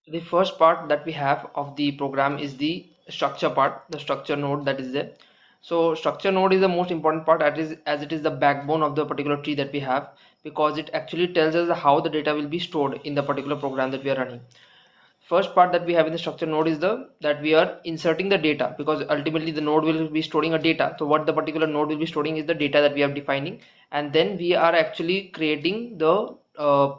The first part that we have of the program is the structure part, the structure node that is there. So structure node is the most important part, as it is the backbone of the particular tree that we have, because it actually tells us how the data will be stored in the particular program that we are running. First part that we have in the structure node is the that we are inserting the data, because ultimately the node will be storing a data. So what the particular node will be storing is the data that we are defining, and then we are actually creating the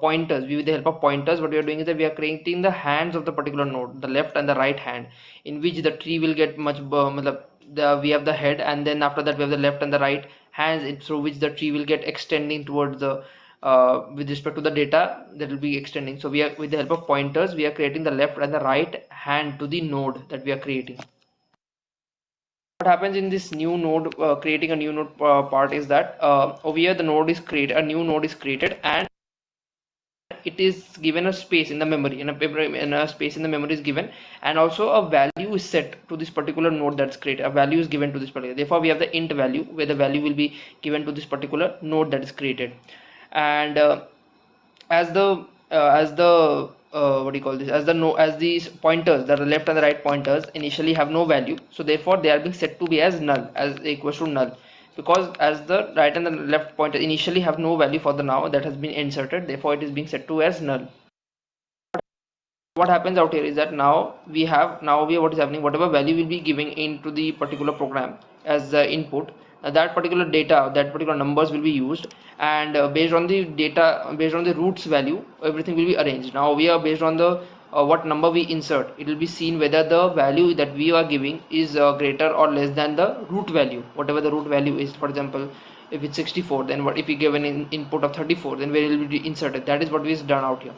pointers. With the help of pointers, what we are doing is that we are creating the hands of the particular node, the left and the right hand, in which the tree will get much we have the head, and then after that we have the left and the right hands through which the tree will get extending towards the with respect to the data that will be extending. So we are, with the help of pointers, we are creating the left and the right hand to the node that we are creating. What happens in this new node, creating a new node part, is that over here the node is created, a new node is created, and it is given a space in the memory, in a space in the memory is given, and also a value is set to this particular node that's created. A value is given to this particular, therefore we have the int value, where the value will be given to this particular node that is created. And as the what do you call this, as the no as these pointers, the left and the right pointers, initially have no value, so therefore they are being set to be as null, as equals to null, because as the right and the left pointer initially have no value for the now that has been inserted, therefore it is being set to as null. What happens out here is that what is happening, whatever value will be giving into the particular program as the input, that particular data, that particular numbers will be used, and based on the data, based on the roots value, everything will be arranged. Now we are based on the what number we insert, it will be seen whether the value that we are giving is greater or less than the root value, whatever the root value is. For example, if it's 64, then what if we give an input of 34, then where will be inserted, that is what is done out here.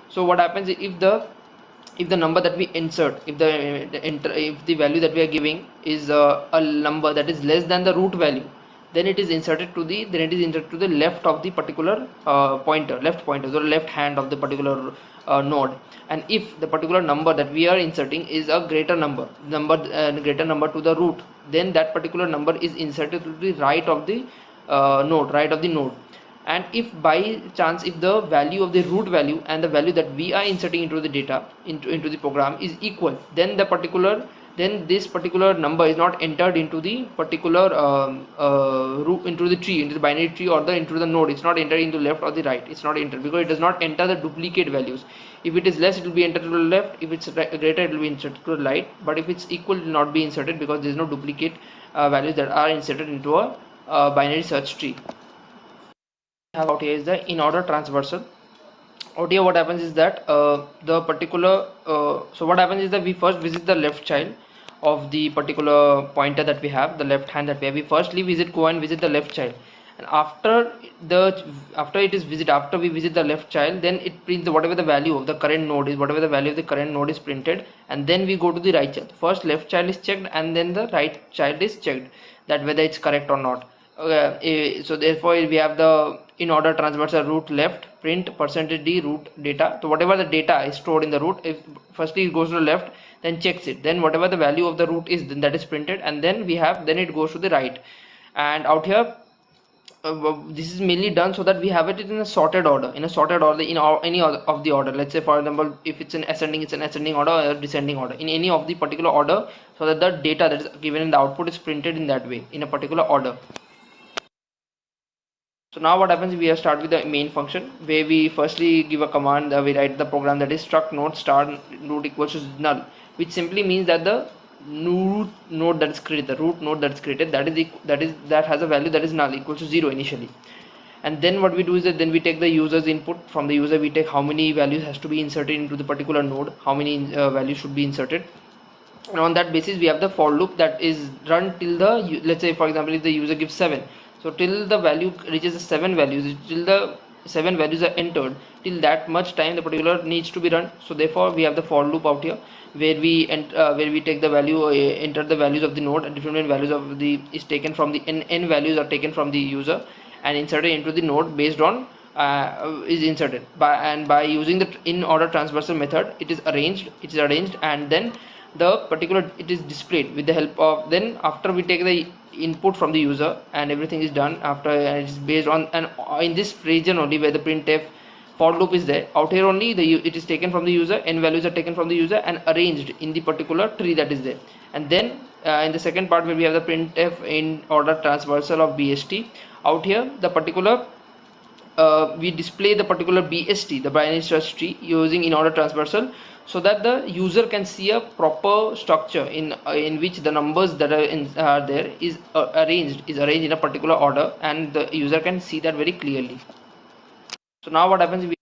So what happens if the number that we insert, if the value that we are giving is a number that is less than the root value, then it is inserted to the left of the particular left pointer, or left hand of the particular node. And if the particular number that we are inserting is a greater number to the root, then that particular number is inserted to the right of the node. And if by chance, if the value of the root value and the value that we are inserting into the data, into the program, is equal, then this particular number is not entered into the particular root, into the tree, into the binary tree, or into the node. It's not entered into left or the right. It's not entered because it does not enter the duplicate values. If it is less, it will be entered to the left. If it's greater, it will be inserted to the right. But if it's equal, it will not be inserted, because there is no duplicate values that are inserted into a binary search tree. Have out here is the in order transversal. Out here what happens is that the particular so what happens is that we first visit the left child of the particular pointer that we have, the left hand that we have. We firstly go and visit the left child, and after we visit the left child, then it prints whatever the value of the current node is, printed, and then we go to the right child. First left child is checked, and then the right child is checked, that whether it's correct or not. So therefore we have the in order transversal root left print %d root data. So whatever the data is stored in the root, if firstly it goes to the left, then checks it, then whatever the value of the root is, then that is printed, and then it goes to the right. And out here this is mainly done so that we have it in a sorted order, any of the order. Let's say for example, if it's an ascending order or descending order, in any of the particular order, so that the data that is given in the output is printed in that way, in a particular order. So now what happens, we start with the main function, where we firstly give a command, we write the program, that is struct node star root equals to null, which simply means that the root node that is created, that has a value that is null, equals to 0 initially. And then what we do is that then we take the user's input. From the user we take how many values has to be inserted into the particular node, how many values should be inserted, and on that basis we have the for loop that is run till the, let's say for example, if the user gives 7, so till the value reaches the 7 values, till the 7 values are entered, till that much time the particular needs to be run. So therefore we have the for loop out here, where we take the value, enter the values of the node, and different values of the is taken from the n values are taken from the user and inserted into the node based on is inserted by using the in order transversal method. It is arranged, and then the particular it is displayed with the help of, then after we take the input from the user and everything is done, after it is based on, and in this region only where the printf for loop is there. Out here only it is taken from the user, n values are taken from the user and arranged in the particular tree that is there. And then in the second part where we have the printf in order transversal of bst, out here the particular we display the particular BST, the binary search tree, using in order transversal, so that the user can see a proper structure in which the numbers that are there is arranged in a particular order, and the user can see that very clearly. So now what happens,